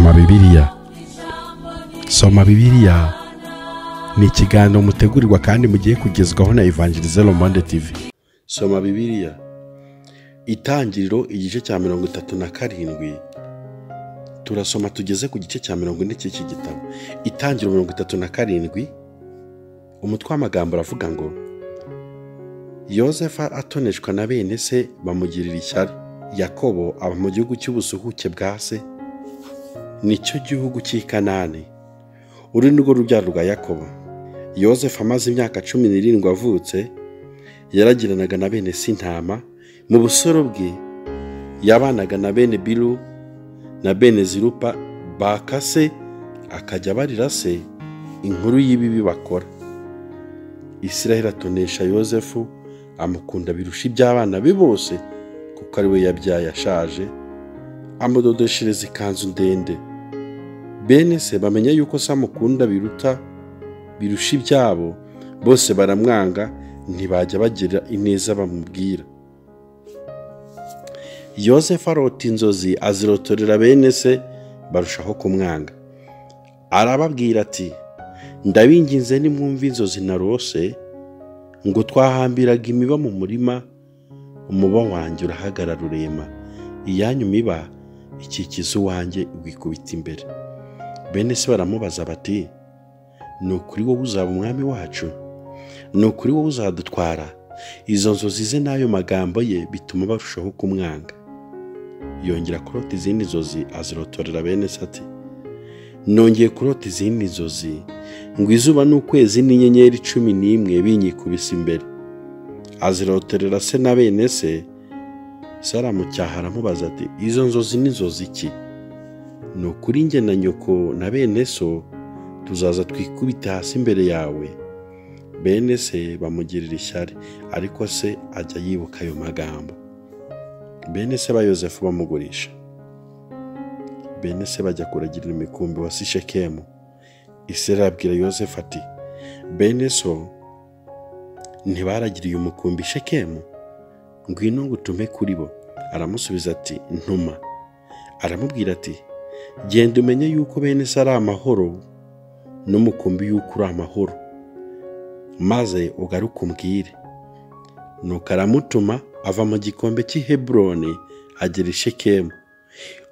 Soma Bibiliya. Soma Bibiliya ni ikiganiro mutegurirwa kandi mugiye kugezwaho na Evangelize Le Monde TV. Soma Bibiliya. Itangiriro igice cya 37. Turasoma tugeze ku gice cya 40 cy'iki gitabo. Itangiriro 37. Umutwe w'amagambo aravuga ngo Yosefa atoneshwa na bene se bamugirira ishyari. Yakobo aba mu gihugu cy'ubusuhuke bwa se, nicyo gihugu cy'i Kanani. Uru nirwo rubyaro rwa Yakobo. Yosefa amaze imyaka 17 avutse, yaragiranaga na bene se intama. Mu busoro bwe yabanaga na bene Bilu na bene Zilupa bakase, akajya barira se inkuru y'ibibi bakora. Isiraheli atonesha Yosefu, amukunda birusha iby'abana be bose, kuko ari we yabyaye ashaje, amudodeshereza ikanzu ndende. Bene se bamenya yuko se amukunda birusha ibyabo, bose baramwanga, ntibajya bagira ineza bamubwira. Yosefu arota inzozi, azirotorera bene se, barushaho kumwanga. Arababwira ati, ndabinginze nimwumva inzozi narose, ngo twahambiraga imiba mu murima, umuba wanjye urahagarara urema, iyanyu miba ikikiza uwanjye wikubita imbere. Bene se baramubaza bati, ni ukuri wowe uzaba umwami wacu? Ni ukuri wowe uzadutwara? Izo nzozi ze n'ayo magambo ye bituma barushaho kumwanga. Yongera kurota izindi nzozi, azirotorera bene se ati, nongeye kurota izindi nzozi, ngo izuba n'ukwezi n'inyenyeri 11 binyikubise imbere. Azirotorera se na bene se. Se aramucyaha aramubaza ati, izo nzozi ni nzozi iki? Ni ukuri njye na nyoko na bene so tuzaza twikubite hasi imbere yawe. Bene se bamugirira ishyari, ariko se ajya yibuka ayo magambo. Bene se ba Yosefu bamugurisha. Bene se bajya kuragirira imikumbi wa Shekemu. Isiraheli abwira Yosefu ati, bene so ntibaragiriye umukumbi Shekemu? Ngwino ngutume kuri bo. Aramusubiza ati, ntuma. Aramubwira ati, genda umenye yuko bene se ari amahoro, n'umukumbi yuko uri amahoro, maze ugaruke umbwire. Nuko aramutuma, ava mu gikombe cy'i Heburoni agera i Shekemu.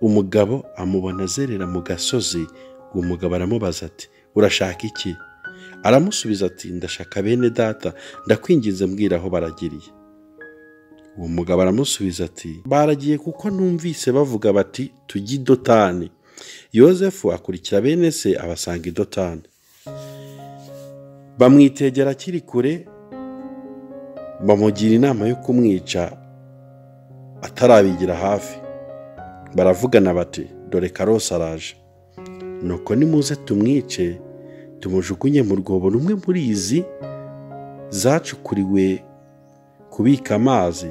Umugabo amubona azerera mu gasozi. Uwo mugabo aramubaza ati, urashaka iki? Aramusubiza ati, ndashaka bene data, ndakwinginze mbwira aho baragiriye. Uwo mugabo aramusubiza ati, baragiye kuko numvise bavuga bati tujye i Dotani. Yosefu akurikira bene se abasanga i Dotani. Bamwitegera akiri kure, bamugira inama yo kumwica atarabigira hafi. Baravugana bati, dore Karose araje, nuko nimuze tumwice, tumujugunye mu rwobo rumwe muri izi zacukuriwe kubika amazi,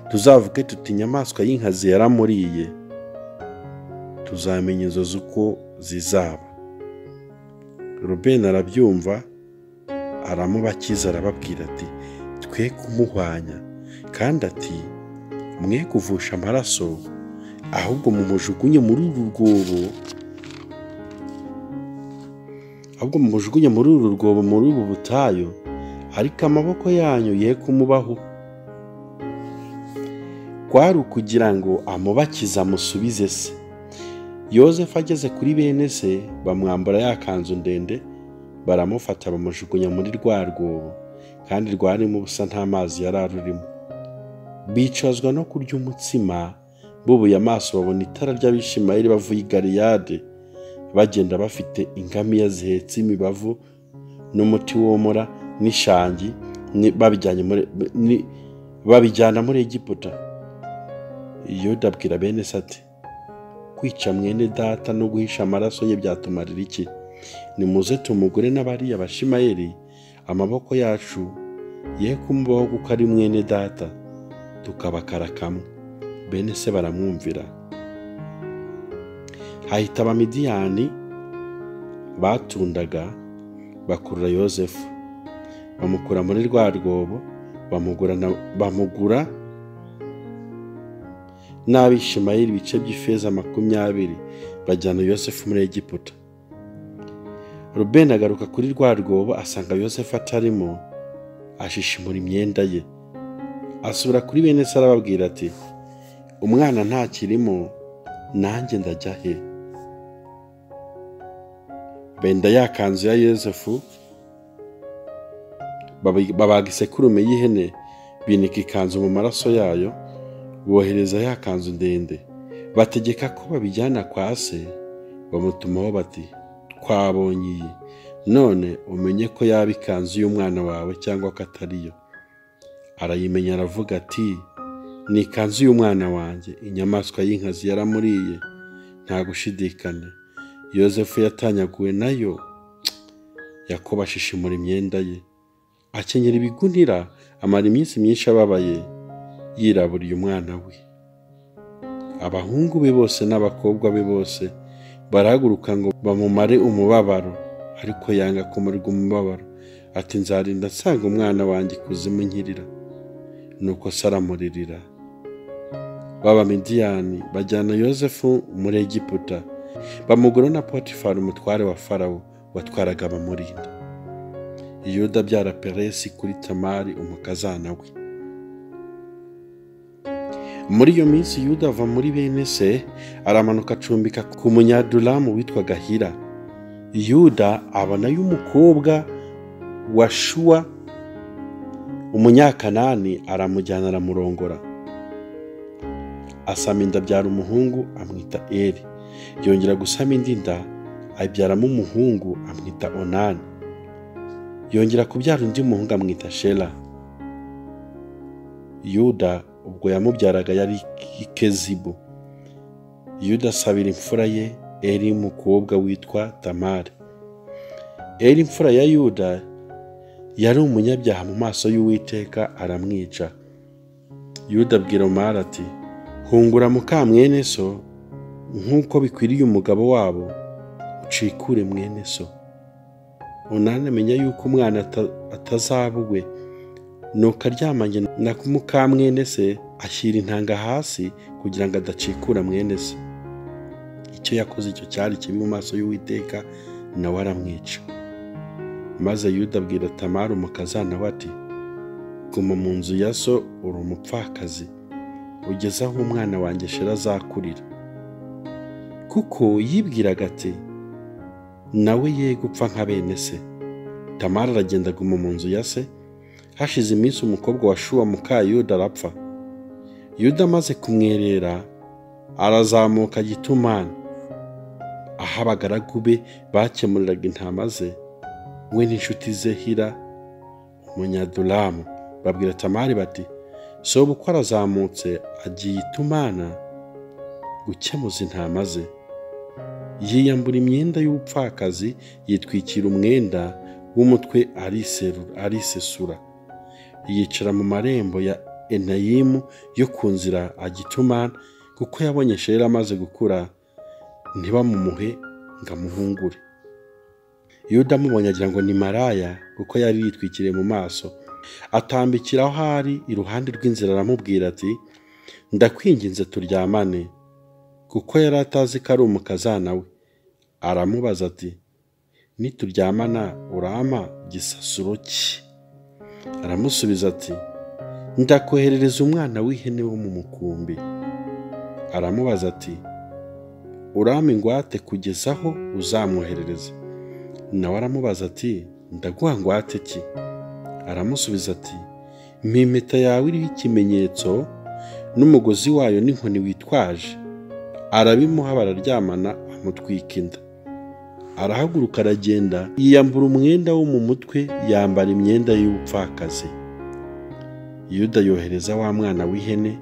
tuzavuge tuti inyamaswa y'inkazi yaramuriye, tuzamenya inzozi uko zizaba. Rubeni arabyumva, aramubakiza, arababwira ati, twe kumuhwanya, kandi ati, mwe kuvusha amaraso, ahubwo mumujugunye muri uru rwobo, muri ubu butayu, ariko amaboko yanyu ye kumubaho. Kwari ukugira ngo amubakize amusubize se. Yosefu ageze kuri bene se, bamwambura ya kanzu ndende, baramufata bamujugunya muri rwa rwobo, kandi rwarimo ubusa, nta mazi yari arurimo. Bicazwa no kurya umutsima, bubuye amaso babona itara ry'Abishimayeli bavuye i Galeyadi, bagenda bafite ingamiya zihetse imibavu n'umuti womora n'ishangi, babijyana muri Egiputa. Yuda abwira bene se ati, kwica mwene data no guhisha amaraso ye byatumarira iki? Nimuze tumugure n'abariya Abishimayeli, amaboko yacu ye kumubaho kuko ari mwene data, tukabakara kamwe. Bene se baramwumvira. Hahita Abamidiyani batundaga bakurura Yosefu, bamukura muri rwa rwobo, bamugura n'Abishimayeli ibice by'ifeza 20, bajyana Yosefu muri Egiputa. Rubeni agaruka kuri rwa rwobo asanga Yosefu atarimo, ashishimura imyenda ye. Asubira kuri bene se arababwira ati, umwana ntakirimo, nanjye ndajya he? Benda ya kanzu ya Yosefu, babaga isekurume y'ihene, binika ikanzu mu maraso yayo, bohereza ya kanzu ndende. Bategeka ko babijyana kwa se, bamutumaho bati, twabonye iyi, none umenye ko yaba ikanzu y'umwana wawe cyangwa ko atariyo. Arayimenya aravuga ati, ni ikanzu y'umwana wanjye, inyamaswa y'inkazi yaramuriye, nta gushidikanya. Yosefu yatanyaguwe nayo. Yakobo ashishimura imyenda ye, akenyera ibigunira, amara iminsi myinshi ababaye, yiraburiye umwana we. Abahungu be bose n'abakobwa be bose barahaguruka ngo bamumare umubabaro, ariko yanga kumurwa umubabaro, ati, nzarinda nsanga umwana wanjye ikuzimu nkirira. Nuko se aramuririra. B'Abamidiyani bajyana Yosefu muri Egiputa, bamugura na Potifari umutware wa Farawo watwaraga abamurinda. Yuda abyara Peresi kuri Tamari umukazana we. Muri iyo minsi Yuda ava muri bene se, aramanuka acumbika ku munyadulamu witwaga Hira. Yuda abonayo umukobwa wa Shuwa umunyakanani, aramujyana aramurongora. Asama inda abyara umuhungu amwita Eri. Yongera gusama indi nda abyaramo umuhungu amwita Onani. Yongera kubyara undi muhungu amwita Shela. Yuda ubwo yamubyaraga yari Kezibu. Yuda asabira imfura ye Eri umukobwa witwa Tamari. Eri imfura ya Yuda yari umunyabyaha mu maso y'Uwiteka, aramwica. Yuda abwira Omari ati, hungura muka mwene so, nk'uko bikwiriye umugabo wabo, ucikure mwene so. Onani amenya yuko umwana atazaba uwe, nuko aryamanye na muka mwene se, ashyira intanga hasi kugira ngo adacikura mwene se. Icyo yakoze icyo cyari kibi mu maso y'Uwiteka, nawe aramwica. Maze Yuda abwira Tamari umukazana we ati, guma mu nzu ya so, uri umupfakazi, ugeze aho umwana wanjye Shela azakurira. Kuko yibwiraga ati, nawe ye gupfa nka bene se. Tamari aragenda aguma mu nzu ya se. Hashize iminsi umukobwa wa Shuwa muka Yuda arapfa. Yuda amaze kumwerera, arazamuka Gitumani, aho abagaragu be bakemuriraga intama ze, we n'inshuti ze Hira umunyadulamu. Babwira Tamari bati, soba uko arazamutse agiye Itumana gukemuza intama ze. Yiyambura imyenda y'ubupfakazi, yitwikira umwenda w'umutwe, arisesura. Yicara mu marembo ya Enayimu yo ku nzira Agitumana, kuko yabonye Shela amaze gukura, ntibamumuhe ngo amuhungure. Yuda amubonye agira ngo ni maraya, kuko yari yitwikiriye mu maso. Atambikira aho ari iruhande rw'inzira, aramubwira ati, ndakwinginze turyamane, kuko yari atazi ko ari umukazana we. Aramubaza ati, nituryamana urampa gisasuro ki? Aramusubiza ati, ndakoherereza umwana w'ihene wo mu mukumbi. Aramubaza ati, urampa ingwate kugeza aho uzamwoherereza? Nawe aramubaza ati, ndaguha ngwate ki? Aramusubiza ati, mpa impeta yawe iriho ikimenyetso n'umugozi wayo n'inkoni witwaje. Arabimuha, bararyamana, amutwika inda. Arahaguruka aragenda, yiyambura umwenda wo mu mutwe, yambara imyenda y'ubupfakazi. Yuda yohereza wa mwana w'ihene,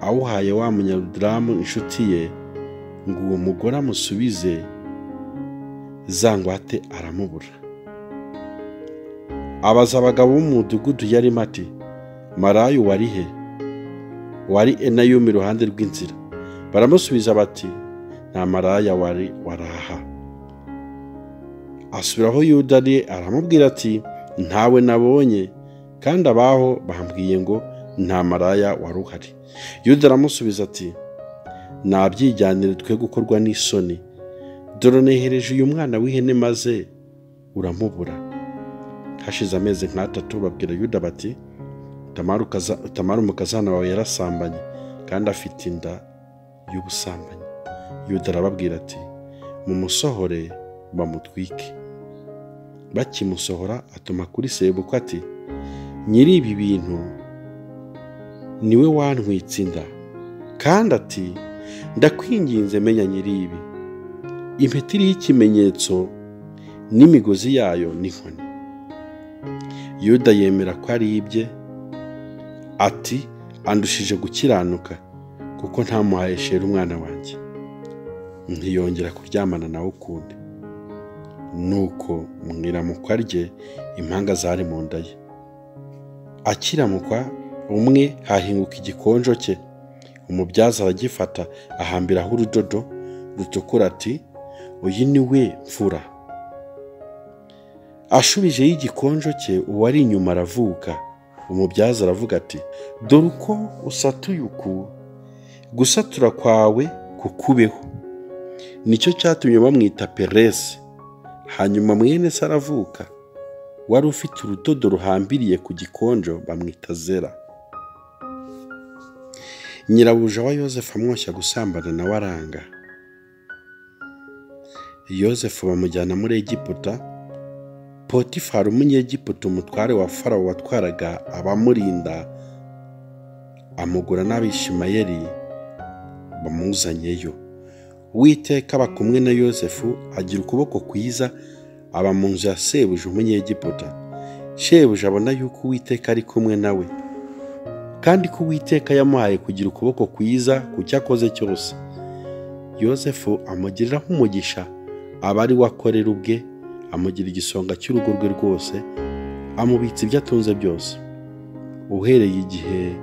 awuhaye wa munyadulamu inshuti ye, ngo uwo mugore amusubize za ngwate. Aramubura. Abaza abagabo b'umudugudu yarimo ati, maraya wari he? Wari Enayimu iruhande rw'inzira. Baramusubiza bati, nta maraya waraha. Asubiraho Yuda ari, aramubwira ati, ntawe nabonye, kandi abaho bambwiye ngo nta maraya wari uhari. Yuda aramusubiza ati, nabyijyanire twe gukorwa n'isoni, dore nehereje uyu mwana w'ihene maze uramubura. Hashize amezi nk'atatu babwira Yuda bati, Tamaru umukazana wawe yarasambanye kandi afite inda y'ubusambanyi. Yuda arababwira ati, mumusohore bamutwike. Bakimusohora atuma kuri sebukwe ati, nyiri ibi bintu niwe wantwitse inda, kandi ati, ndakwinginze menya nyiri ibi, impeta iriho ikimenyetso n'imigozi yayo n'inkoni. Yuda yemera ko ari ibye, ati, andushije gukiranuka kuko ntamuhaye Shela umwana wanjye, ntiyongera kuryamana nawe ukundi. Nuko mu iramukwa rye impanga zari mu nda ye. Akiramukwa umwe hahinguka igikonjo cye, umubyaza aragifata ahambiraho urudodo rutukura ati, uyu ni we mfura. Ashubijeho igikonjo cye uwari inyuma aravuka. Umubyaza aravuga ati, dore uko usatuye uku, gusatura kwawe kukubeho. Nicyo cyatumye bamwita Peresi. Hanyuma mwene se aravuka, wari ufite urudodo ruhambiriye ku gikonjo bamwita Zera. Nyirabuja wa Yozefu amwoshya gusambana nawe aranga. Yozefu bamujyana muri Egiputa. Potifari umunyegiputa, umutware wa Farawo watwaraga abamurinda, amugura n'Abishimayeli bamuzanyeyo. Uwiteka aba kumwe na Yozefu, agira ukuboko kwiza, aba mu nzu ya sebuja umunyegiputa. Shebuja abona yuko Uwiteka ari kumwe nawe, kandi ko Uwiteka yamuhaye kugira ukuboko kwiza ku cyo akoze cyose. Yozefu amugiriraho umugisha, aba ari we akorera ubwe, amugira igisonga cy'urugo rwe rwose, amubitsa ibyo atunze byose. Uhereye igihe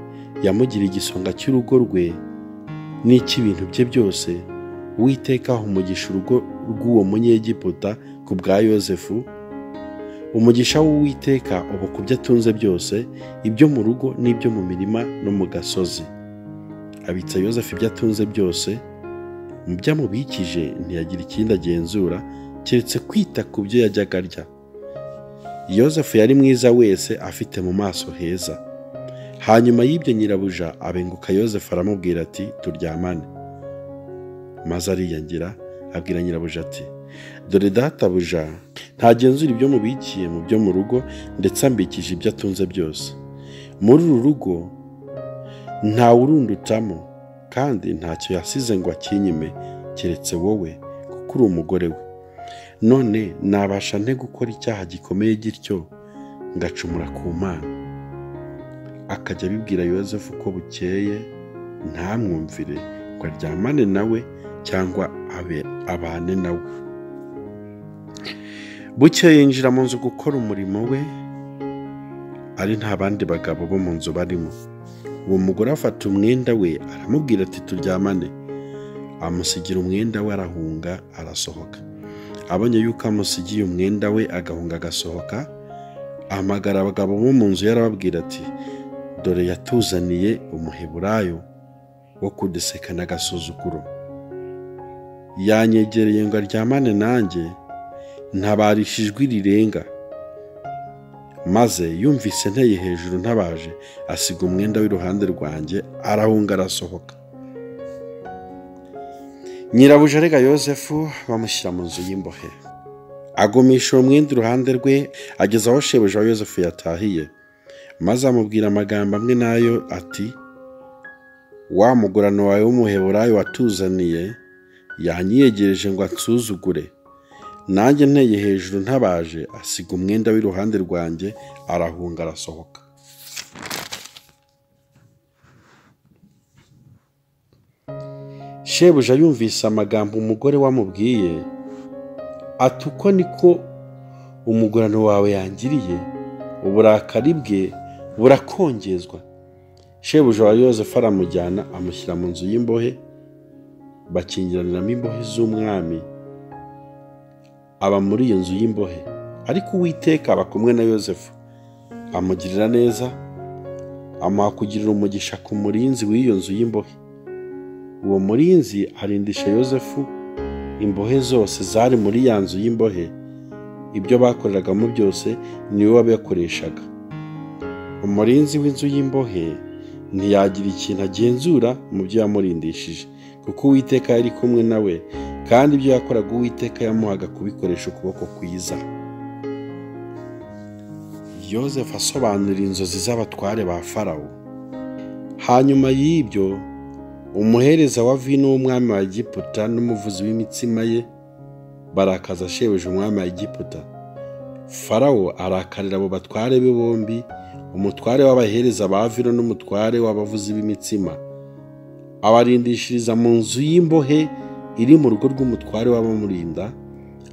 yamugira igisonga cy'urugo rwe n'icy'ibintu bye byose, Uwiteka aha umugisha urugo rw'uwo munyegiputa ku bwa Yozefu. Umugisha w'Uwiteka uba ku byo atunze byose, ibyo mu rugo n'ibyo mu mirima no mu gasozi. Abitsa Yozefu ibyo atunze byose, mu byo amubikije ntiyagira ikindi agenzura keretse kwita ku byo yajyaga arya. Yozefu yari mwiza wese, afite mu maso heza. Hanyuma y'ibyo nyirabuja abenguka Yozefu aramubwira ati, turyamane. Maze ariyangira abwira nyirabuja ati, dore databuja ntagenzura ibyo mubikiye mu byo mu rugo, ndetse ambikije ibyo atunze byose. Muri uru rugo ntawurundutamo, kandi ntacyo yasize ngo akinyime keretse wowe, kuko uri umugore we. None nabasha nte gukora icyaha gikomeye gityo ngacumura ku Mana? Akajya abibwira Yozefu ko bukeye ntamwumvire ngo aryamane nawe cyangwa abane nawe. Bukeye yinjira mu nzu gukora umurimo we, ari nta bandi bagabo bo mu nzu barimo. Uwo mugore afata umwenda we aramubwira ati, turyamane. Amusigira umwenda we arahunga arasohoka. Abonye yuko amusigiye umwenda we agahunga agasohoka, ahamagara abagabo bo mu nzu yarababwira ati, dore yatuzaniye umuheburayo wo kudusekana agasuzuguro. Yanyegereye ngo aryamane nanjye, ntabarisha ijwi rirenga. Maze yumvise nteye hejuru ntabaje, asiga umwenda w'iruhande rwanjye arahunga arasohoka. Nyirabuja arega Yozefu, bamushyira mu nzu y'imbohe. Agumisha uwo mwenda iruhande rwe ageza aho shebuja wa Yozefu yatahiye. Maze amubwira amagambo amwe nayo ati, wa mugurano wawe w'umuheburayo watuzaniye yanyiyegereje ngo ansuzugure. Nanjye nteye hejuru ntabaje, asiga umwenda w'iruhande rwanjye arahunga arasohoka. Shebuja yumvise amagambo umugore wamubwiye, ati, uko niko umugurano wawe yangiriye, uburakari bwe burakongezwa. Shebuja wa Yozefu aramujyana amushyira mu nzu y'imbohe, bakingiraniramo imbohe z'umwami, aba muri iyo nzu y'imbohe. Ariko Uwiteka aba kumwe na Yozefu, amugirira neza, amuha kugirira umugisha ku murinzi w'iyo nzu y'imbohe. uwo murinzi arindisha Yozefu imbohe zose zari muri ya nzu y'imbohe. Ibyo bakoreragamo byose niwe wabiyakoreshaga. Umurinzi w'inzu y'imbohe ntiyagira ikintu agenzura mu byo yamurindishije, kuko Uwiteka yari kumwe nawe, kandi ibyo yakoraga Uwiteka yamuhaga kubikoresha ukuboko kwiza. Yozefu asobanura inzozi z'abatware ba Farawo. Hanyuma y'ibyo, umuhereza wa vino w'umwami wa Egiputa n'umuvuzi w'imitsima ye barakaza shebuja umwami wa Egiputa. Farawo arakarira abo batware be bombi, umutware w'abahereza ba vino n'umutware w'abavuzi b'imitsima, abarindishiriza mu nzu y'imbohe iri mu rugo rw'umutware w'abamurinda,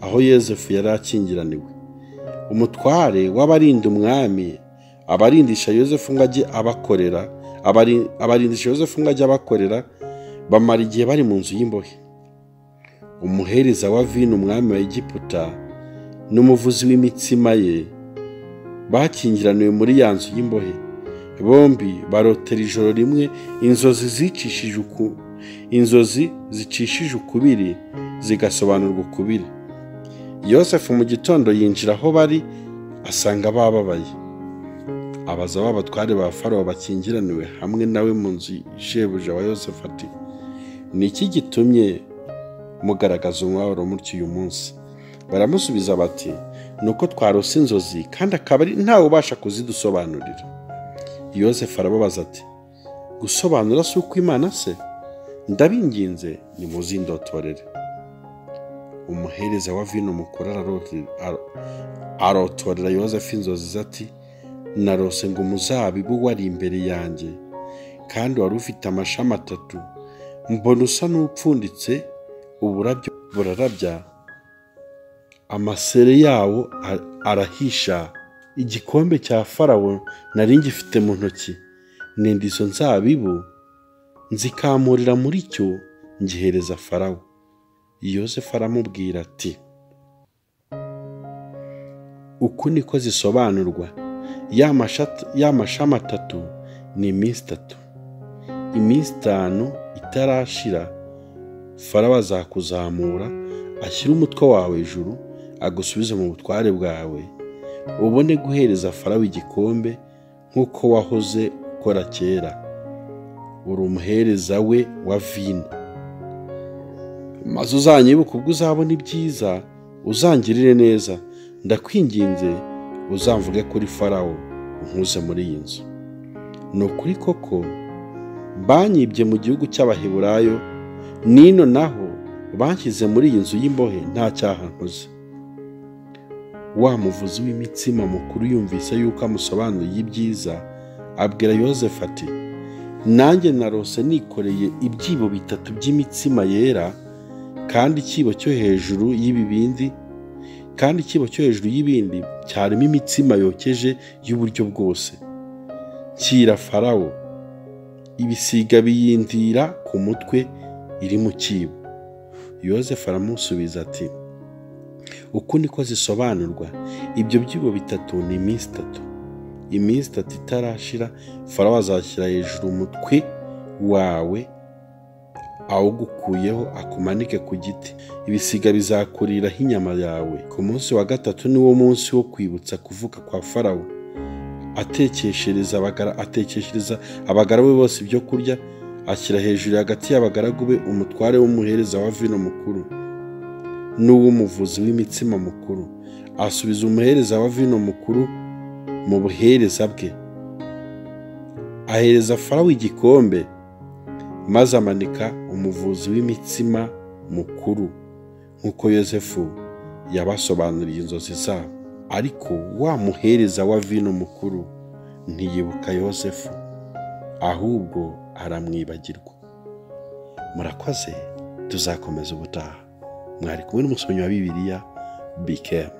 aho Yozefu yari akingiraniwe. Umutware w'abarinda umwami abarindisha Yozefu ngo ajye abakorera, abarindisha Yozefu ngo ajye abakorera, bamara igihe bari mu nzu y'imbohe. Umuhereza wa vino umwami wa Egiputa n'umuvuzi w'imitsima ye bakingiraniwe muri ya nzu y'imbohe. Bombi barotera ijoro rimwe inzozi zicishije ukubiri zigasobanurwa ukubiri. Yozefu mu gitondo yinjira aho bari, asanga bababaye. Abaza b'abatware ba Farawo bakingiraniwe hamwe nawe mu nzu shebuja wa Yozefu ati, ni iki gitumye mugaragaza umubabaro mutyo uyu munsi? Baramusubiza bati, nuko twarose inzozi kandi akaba ari ntawe ubasha kuzidusobanurira. Yozefu arababaza ati, gusobanura si uko Imana se? Ndabinginze nimuzindotorere. Umuhereza wa vino mukuru arotorera Yozefu inzozi ati, narose ngo umuzabibu wari imbere yanjye, kandi wari ufite amashami 3, mbona usa n'upfunditse, uburabyo burarabya, amasere yawo arahisha. Igikombe cya Farawo nari ngifite mu ntoki, nenda izo nzabibu nzikamurira muri cyo ngihereza Farawo. Yozefu aramubwira ati, uku niko zisobanurwa, ya mashami 3 ni iminsi 3. Iminsi 5 itarashira, Farawo azakuzamura, ashyira umutwe wawe hejuru, agusubize mu butware bwawe, ubone guhereza Farawo igikombe nk'uko wahoze ukora kera. Uri umuhereza we wa vino. Maze uzanyibuka ubwo uzabona ibyiza, uzangirire neza. Ndakwinginze uzamvuge kuri Farawo, unkuze muri iyi nzu. Ni ukuri koko banyibye mu gihugu cy'Abaheburayo, nino naho banshyize muri iyi nzu y'imbohe nta cyaha nkoze. Wa muvuzi w'imitsima mukuru yumvise yuko amusobanuriye ibyiza, abwira Yozefu ati, nanjye narose nikoreye ibyibo 3 by'imitsima yera, kandi ikibo cyo hejuru y'ibindi cyarimo imitsima yokeje y'uburyo bwose. Nshyira Farawo, ibisiga biyindira ku mutwe iri mu kibo. Yozefu aramusubiza ati, uku niko zisobanurwa, ibyo byibo 3 ni iminsi 3. Iminsi 3 itarashira, Farawo azashyira hejuru umutwe wawe, awugukuyeho akumanike ku giti. Ibisiga bizakuriraho inyama yawe. Ku munsi wa 3 niwo munsi wo kwibutsa kuvuka kwa Farawo. Atekeshereza abagaragu be bose ibyo kurya, ashyira hejuru hagati y'abagaragu be umutware w'umuhereza wa vino mukuru n'uw'umuvuzi w'imitsima mukuru. Asubiza umuhereza wa vino mukuru mu buhereza bwe, ahereza Farawo igikombe, maze amanika umuvuzi w'imitsima mukuru nk'uko Yozefu yabasobanuriye inzozi zabo. Ariko wa muhereza wa vino mukuru ntiyibuka Yozefu, ahubwo aramwibagirwa. Murakoze, tuzakomeza ubutaha. Mwari kumwe n'umusomyi wa Bibiliya, BK.